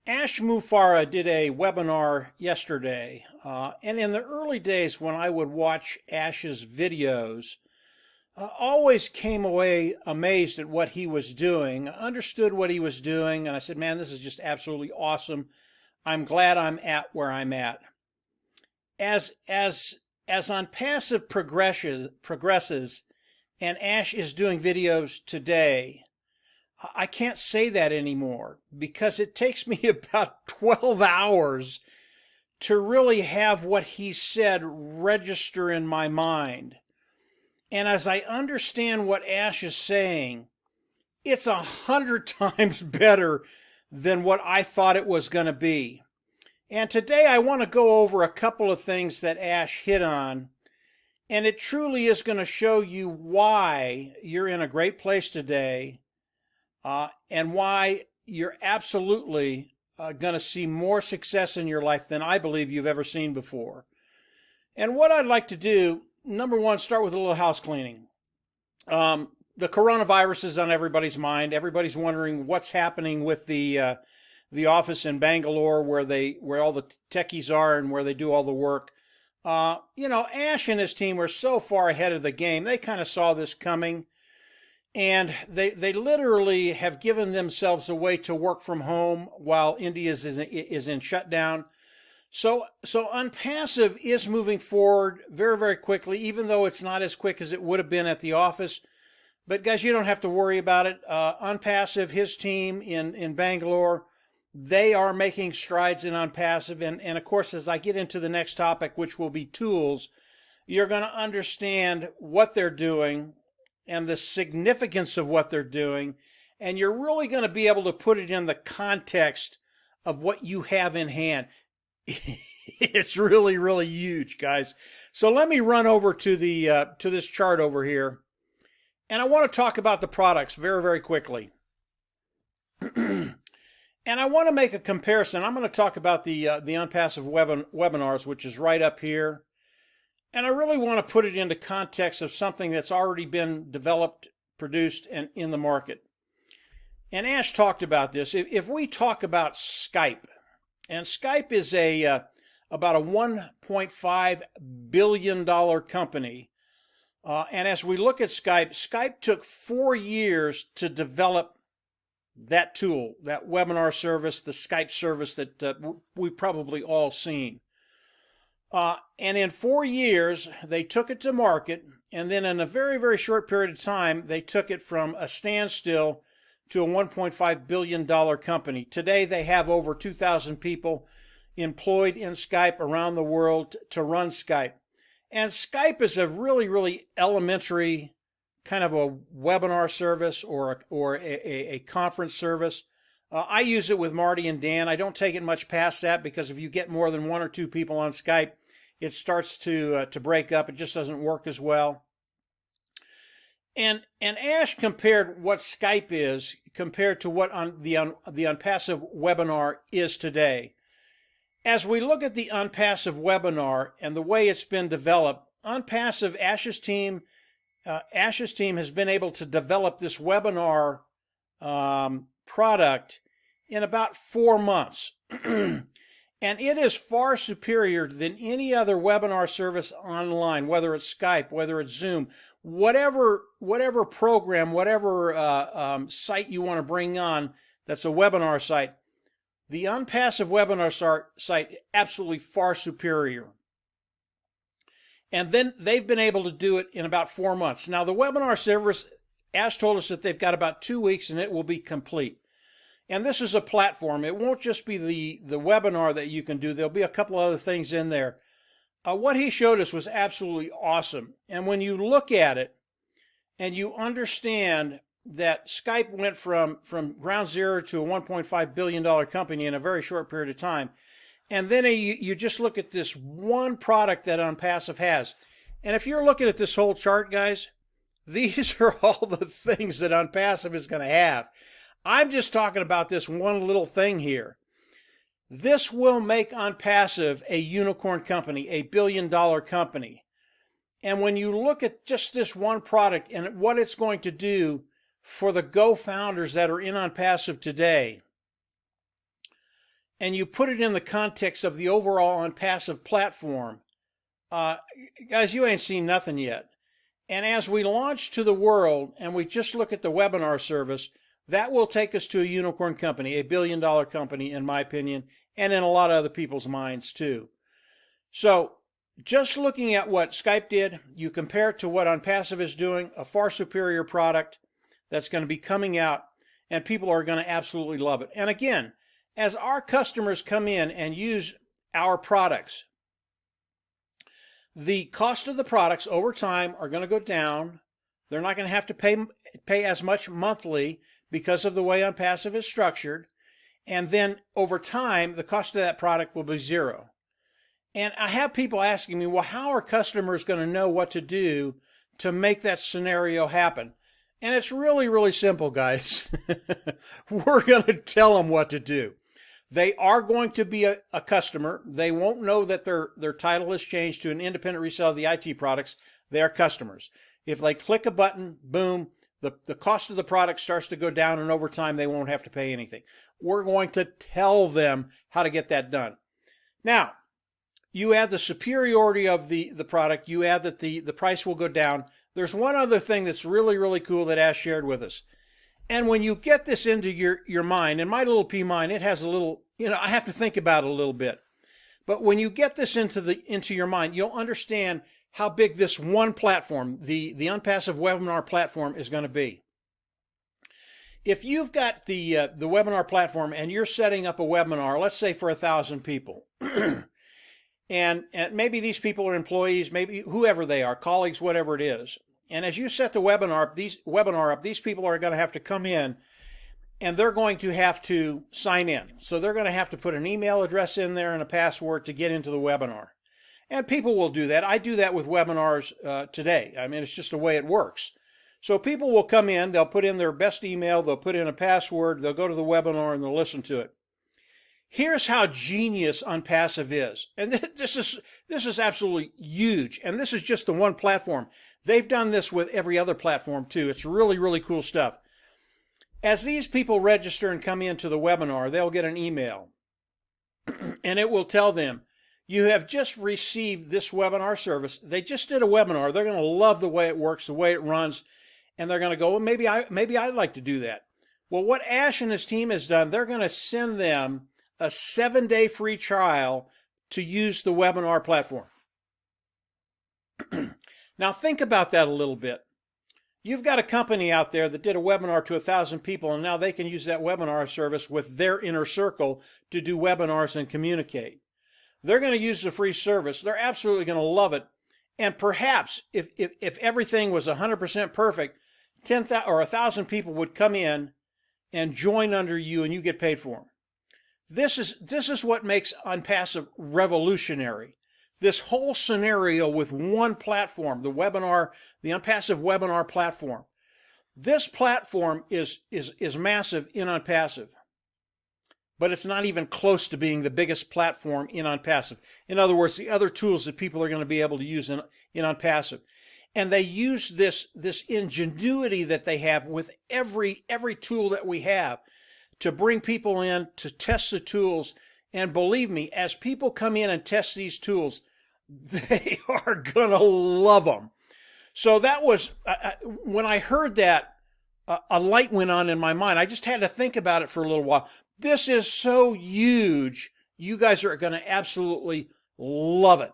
Ash Mufareh did a webinar yesterday, and in the early days when I would watch Ash's videos, I always came away amazed at what he was doing, understood what he was doing, and I said, man, this is just absolutely awesome. I'm glad I'm at where I'm at. As Onpassive progresses and Ash is doing videos today, I can't say that anymore because it takes me about 12 hours to really have what he said register in my mind. And as I understand what Ash is saying, it's 100 times better than what I thought it was going to be. And today I want to go over a couple of things that Ash hit on, and it truly is going to show you why you're in a great place today, and why you're absolutely going to see more success in your life than I believe you've ever seen before. And what I'd like to do, number one, start with a little house cleaning. The coronavirus is on everybody's mind. Everybody's wondering what's happening with the office in Bangalore where all the techies are and where they do all the work. Ash and his team were so far ahead of the game. They kind of saw this coming, and they literally have given themselves a way to work from home while India is in shutdown. So Onpassive is moving forward very, very quickly, even though it's not as quick as it would have been at the office. But guys, you don't have to worry about it. Onpassive, his team in Bangalore, they are making strides in Onpassive. And of course, as I get into the next topic, which will be tools, you're going to understand what they're doing and the significance of what they're doing. And you're really going to be able to put it in the context of what you have in hand. It's really, really huge, guys. So let me run over to this chart over here. And I want to talk about the products very, very quickly. And I want to make a comparison. I'm going to talk about the Onpassive webinars, which is right up here. And I really want to put it into context of something that's already been developed, produced, and in the market. And Ash talked about this. If we talk about Skype, and Skype is about a $1.5 billion company. And as we look at Skype took 4 years to develop that tool, that webinar service, the Skype service that we've probably all seen. And in 4 years, they took it to market, and then in a very, very short period of time, they took it from a standstill to a $1.5 billion company. Today, they have over 2,000 people employed in Skype around the world to run Skype. And Skype is a really, really elementary kind of a webinar service or a conference service. I use it with Marty and Dan. I don't take it much past that because if you get more than 1 or 2 people on Skype, it starts to break up. It just doesn't work as well. And Ash compared what Skype is compared to what the Onpassive webinar is today. As we look at the Onpassive webinar and the way it's been developed, Onpassive, Ash's team has been able to develop this webinar product in about 4 months. And it is far superior than any other webinar service online, whether it's Skype, whether it's Zoom, whatever program, whatever site you want to bring on that's a webinar site. The Onpassive webinar site absolutely far superior. And then they've been able to do it in about 4 months. Now the webinar service, Ash told us that they've got about 2 weeks and it will be complete. And this is a platform. It won't just be the webinar that you can do. There'll be a couple other things in there. What he showed us was absolutely awesome. And when you look at it and you understand that Skype went from ground zero to a $1.5 billion company in a very short period of time, and then you just look at this one product that Onpassive has. And if you're looking at this whole chart, guys, these are all the things that Onpassive is going to have. I'm just talking about this one little thing here. This will make Onpassive a unicorn company, a billion-dollar company. And when you look at just this one product and what it's going to do for the Gofounders that are in Onpassive today, and you put it in the context of the overall Onpassive platform, guys, you ain't seen nothing yet. And as we launch to the world and we just look at the webinar service, that will take us to a unicorn company, a billion-dollar company, in my opinion, and in a lot of other people's minds too. So just looking at what Skype did, you compare it to what Onpassive is doing, a far superior product that's going to be coming out, and people are going to absolutely love it. And again, as our customers come in and use our products, the cost of the products over time are going to go down. They're not going to have to pay as much monthly because of the way Onpassive is structured. And then over time, the cost of that product will be zero. And I have people asking me, well, how are customers going to know what to do to make that scenario happen? And it's really, really simple, guys. We're going to tell them what to do. They are going to be a customer. They won't know that their title has changed to an independent reseller of the IT products. They are customers. If they click a button, boom, the cost of the product starts to go down, and over time they won't have to pay anything. We're going to tell them how to get that done. Now, you add the superiority of the product. You add that the price will go down. There's one other thing that's really, really cool that Ash shared with us. And when you get this into your mind, in my little pea mind, it has a little, I have to think about it a little bit. But when you get this into your mind, you'll understand how big this one platform, the Onpassive webinar platform, is going to be. If you've got the webinar platform and you're setting up a webinar, let's say for 1,000 people, and maybe these people are employees, maybe whoever they are, colleagues, whatever it is. And as you set the webinar up, these people are going to have to come in and they're going to have to sign in. So they're going to have to put an email address in there and a password to get into the webinar. And people will do that. I do that with webinars today. I mean, it's just the way it works. So people will come in, they'll put in their best email, they'll put in a password, they'll go to the webinar and they'll listen to it. Here's how genius Onpassive is. And this is absolutely huge. And this is just the one platform. They've done this with every other platform too. It's really, really cool stuff. As these people register and come into the webinar, they'll get an email. And it will tell them, you have just received this webinar service. They just did a webinar. They're going to love the way it works, the way it runs. And they're going to go, well, maybe I'd like to do that. Well, what Ash and his team has done, they're going to send them a 7-day free trial to use the webinar platform. Now think about that a little bit. You've got a company out there that did a webinar to 1,000 people, and now they can use that webinar service with their inner circle to do webinars and communicate. They're going to use the free service. They're absolutely going to love it. And perhaps if everything was 100% perfect, 10,000 or 1,000 people would come in and join under you, and you get paid for them. This is what makes Onpassive revolutionary. This whole scenario with one platform, the Onpassive webinar platform. This platform is massive in Onpassive, but it's not even close to being the biggest platform in Onpassive. In other words, the other tools that people are going to be able to use in Onpassive. And they use this ingenuity that they have with every tool that we have to bring people in to test the tools. And believe me, as people come in and test these tools, they are going to love them. So that was, when I heard that, a light went on in my mind. I just had to think about it for a little while. This is so huge. You guys are going to absolutely love it.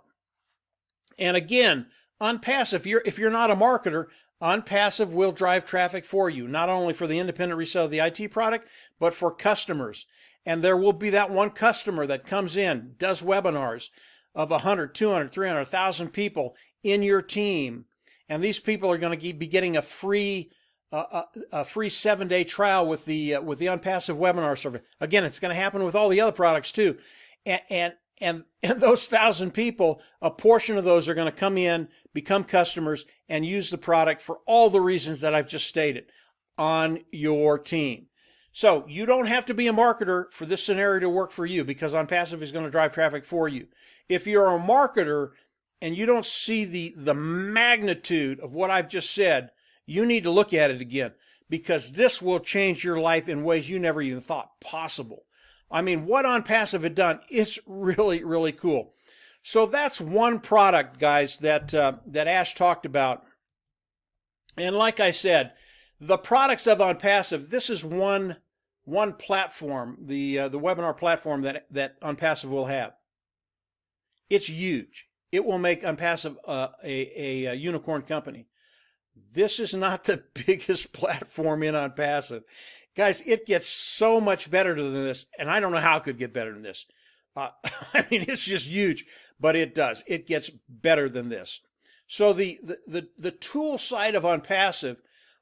And again, Onpassive, if you're not a marketer, Onpassive will drive traffic for you, not only for the independent resale of the IT product, but for customers. And there will be that one customer that comes in, does webinars of 100, 200, 300, 1,000 people in your team. And these people are going to be getting a free 7-day trial with the Onpassive webinar service. Again, it's going to happen with all the other products too. And those 1,000 people, a portion of those are going to come in, become customers, and use the product for all the reasons that I've just stated on your team. So you don't have to be a marketer for this scenario to work for you, because Onpassive is going to drive traffic for you. If you're a marketer and you don't see the magnitude of what I've just said, you need to look at it again, because this will change your life in ways you never even thought possible. I mean, what Onpassive had done, it's really, really cool. So that's one product, guys, that Ash talked about. And like I said, the products of Onpassive, this is one platform, the webinar platform that Onpassive will have. It's huge. It will make Onpassive a unicorn company. This is not the biggest platform in Onpassive. Guys, it gets so much better than this, and I don't know how it could get better than this. I mean, it's just huge, but it does. It gets better than this. So the tool side of Onpassive,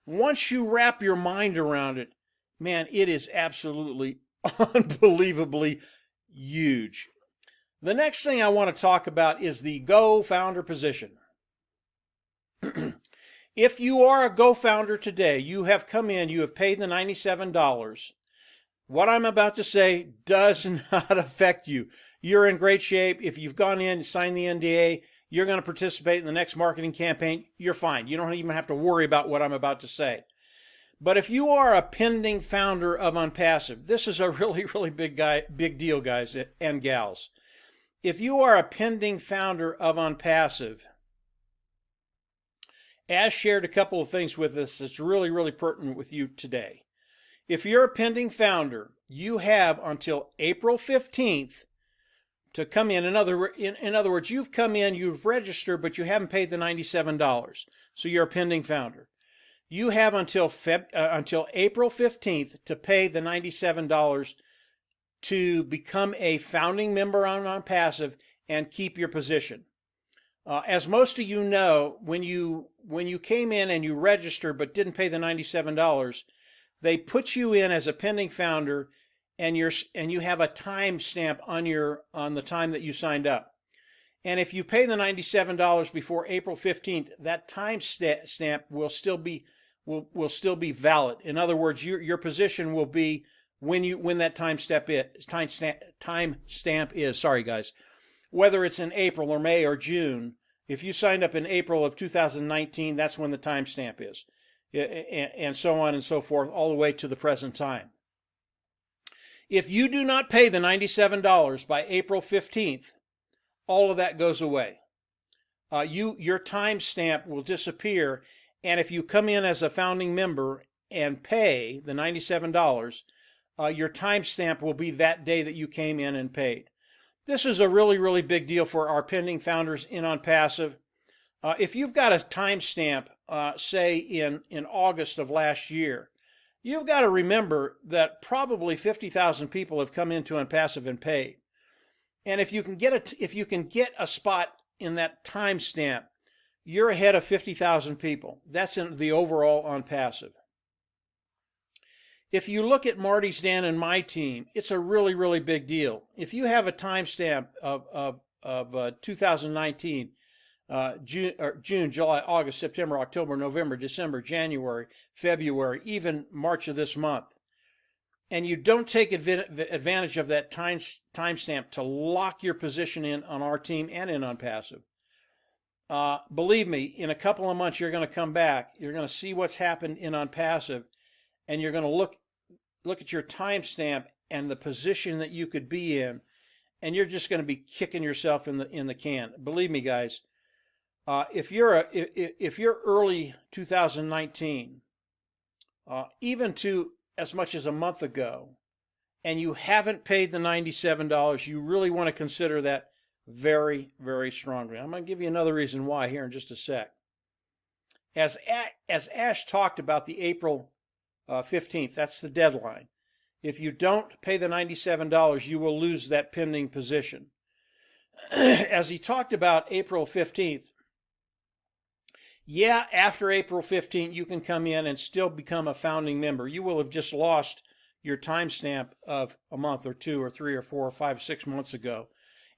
once you wrap your mind around it, man, it is absolutely unbelievably huge. The next thing I want to talk about is the Gofounder position. If you are a Gofounder today, you have come in, you have paid the $97. What I'm about to say does not affect you. You're in great shape. If you've gone in and signed the NDA, you're going to participate in the next marketing campaign, you're fine. You don't even have to worry about what I'm about to say. But if you are a pending founder of Onpassive, this is a really, really big deal, guys and gals. If you are a pending founder of Onpassive, Ash shared a couple of things with us that's really, really pertinent with you today. If you're a pending founder, you have until April 15th to come in. In other words, you've come in, you've registered, but you haven't paid the $97. So you're a pending founder. You have until April 15th to pay the $97 to become a founding member on Onpassive and keep your position. As most of you know, when you came in and you registered but didn't pay the $97, they put you in as a pending founder, and you have a time stamp on the time that you signed up. And if you pay the $97 before April 15th, that time stamp will still be valid. In other words, your position will be when that time stamp is. Sorry, guys. Whether it's in April or May or June, if you signed up in April of 2019, that's when the timestamp is, and so on and so forth, all the way to the present time. If you do not pay the $97 by April 15th, all of that goes away. Your timestamp will disappear, and if you come in as a founding member and pay the $97, your timestamp will be that day that you came in and paid. This is a really, really big deal for our pending founders in Onpassive. If you've got a timestamp, say in August of last year, you've got to remember that probably 50,000 people have come into Onpassive and paid. And if you can get a spot in that timestamp, you're ahead of 50,000 people. That's in the overall Onpassive. If you look at Marty's, Dan, and my team, it's a really, really big deal. If you have a timestamp of 2019, June, July, August, September, October, November, December, January, February, even March of this month, and you don't take advantage of that timestamp to lock your position in on our team and in Onpassive, believe me, in a couple of months you're going to come back, you're going to see what's happened in Onpassive, and you're going to look at your timestamp and the position that you could be in, and you're just going to be kicking yourself in the can. Believe me, guys. If you're early 2019, even to as much as a month ago, and you haven't paid the $97, you really want to consider that very, very strongly. I'm going to give you another reason why here in just a sec. As Ash talked about the April 15th, that's the deadline. If you don't pay the $97, you will lose that pending position. As he talked about April 15th, yeah, after April 15th, you can come in and still become a founding member. You will have just lost your timestamp of a month or 2 or 3 or 4 or 5 or 6 months ago.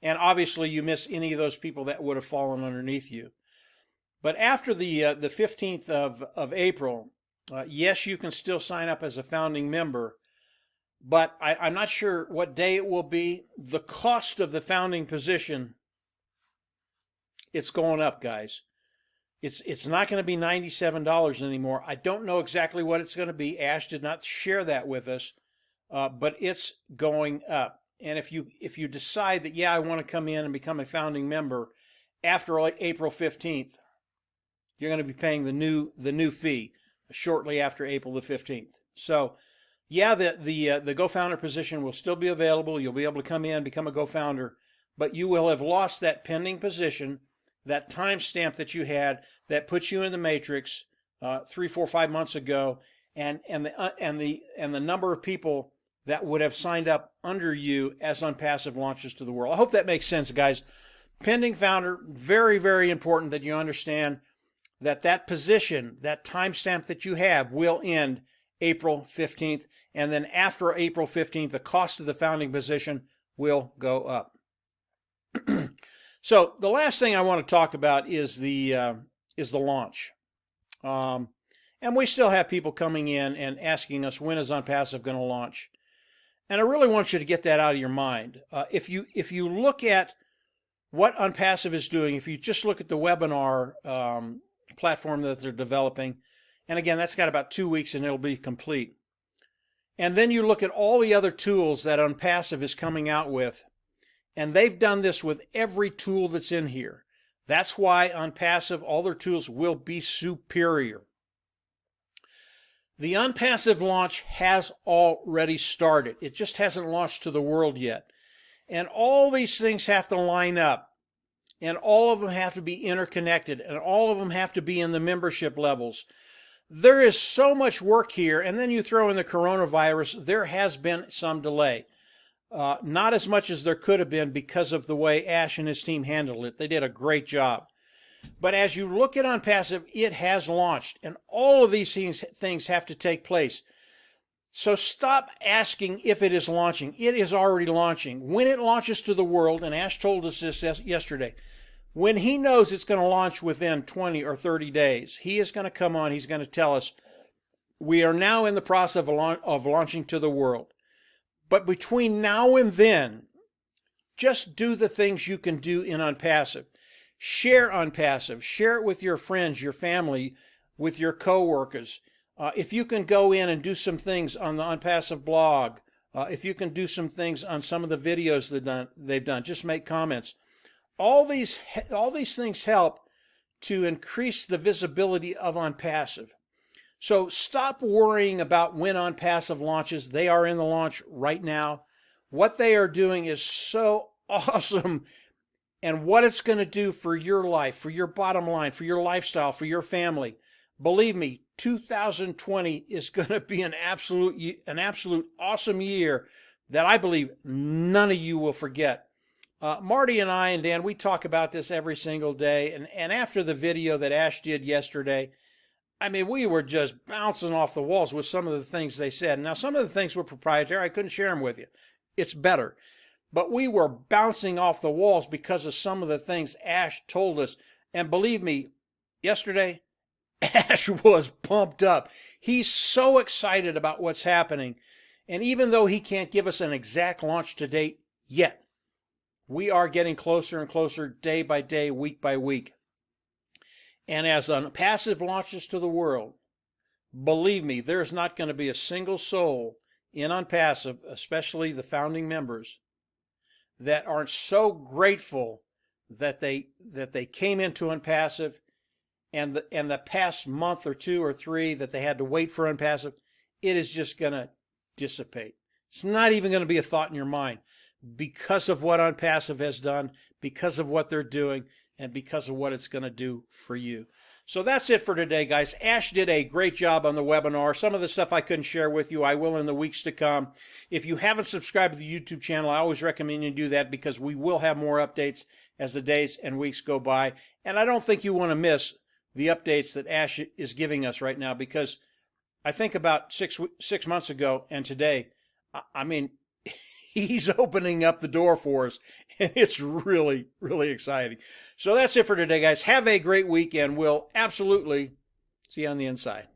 And obviously, you miss any of those people that would have fallen underneath you. But after the 15th of April, yes, you can still sign up as a founding member, but I'm not sure what day it will be. The cost of the founding position, it's going up, guys. It's not going to be $97 anymore. I don't know exactly what it's going to be. Ash did not share that with us. but it's going up. And if you decide that, yeah, I want to come in and become a founding member after April 15th, you're going to be paying the new fee shortly after April the 15th. So, yeah, the GoFounder position will still be available. You'll be able to come in, become a GoFounder, but you will have lost that pending position, that timestamp that you had that put you in the matrix 3, 4, 5 months ago, and the number of people that would have signed up under you as Onpassive launches to the world. I hope that makes sense, guys. Pending founder, very, very important that you understand that position, that timestamp that you have, will end April 15th. And then after April 15th, the cost of the founding position will go up. So the last thing I want to talk about is the launch. And we still have people coming in and asking us, when is Onpassive going to launch? And I really want you to get that out of your mind. If you look at what Onpassive is doing, if you just look at the webinar platform that they're developing, and again, that's got about 2 weeks and it'll be complete. And then you look at all the other tools that Onpassive is coming out with, and they've done this with every tool that's in here. That's why Onpassive, all their tools will be superior. The Onpassive launch has already started. It just hasn't launched to the world yet. And all these things have to line up. And all of them have to be interconnected. And all of them have to be in the membership levels. There is so much work here. And then you throw in the coronavirus. There has been some delay. Not as much as there could have been because of the way Ash and his team handled it. They did a great job. But as you look at Onpassive, it has launched, and all of these things have to take place. So stop asking if it is launching. It is already launching. When it launches to the world, and Ash told us this yesterday, when he knows it's going to launch within 20 or 30 days, he is going to come on, he's going to tell us, we are now in the process of launching to the world. But between now and then, just do the things you can do in Onpassive. Share Onpassive. Share it with your friends, your family, with your coworkers. If you can go in and do some things on the Onpassive blog, if you can do some things on some of the videos they've done, just make comments. All these things help to increase the visibility of Onpassive. So stop worrying about when Onpassive launches. They are in the launch right now. What they are doing is so awesome. And what it's going to do for your life, for your bottom line, for your lifestyle, for your family. Believe me, 2020 is going to be an absolute awesome year that I believe none of you will forget. Marty and I and Dan, we talk about this every single day. And after the video that Ash did yesterday, I mean, we were just bouncing off the walls with some of the things they said. Now, some of the things were proprietary. I couldn't share them with you. It's better. But we were bouncing off the walls because of some of the things Ash told us. And believe me, yesterday, Ash was pumped up. He's so excited about what's happening. And even though he can't give us an exact launch to date yet, we are getting closer and closer day by day, week by week. And as Onpassive launches to the world, believe me, there's not going to be a single soul in Onpassive, especially the founding members, that aren't so grateful that they came into Onpassive, and the past month or 2 or 3 that they had to wait for Onpassive, it is just going to dissipate. It's not even going to be a thought in your mind because of what Onpassive has done, because of what they're doing, and because of what it's going to do for you. So that's it for today, guys. Ash did a great job on the webinar. Some of the stuff I couldn't share with you, I will in the weeks to come. If you haven't subscribed to the YouTube channel, I always recommend you do that because we will have more updates as the days and weeks go by. And I don't think you want to miss the updates that Ash is giving us right now, because I think about 6 months ago and today, I mean, he's opening up the door for us, and it's really, really exciting. So that's it for today, guys. Have a great weekend. We'll absolutely see you on the inside.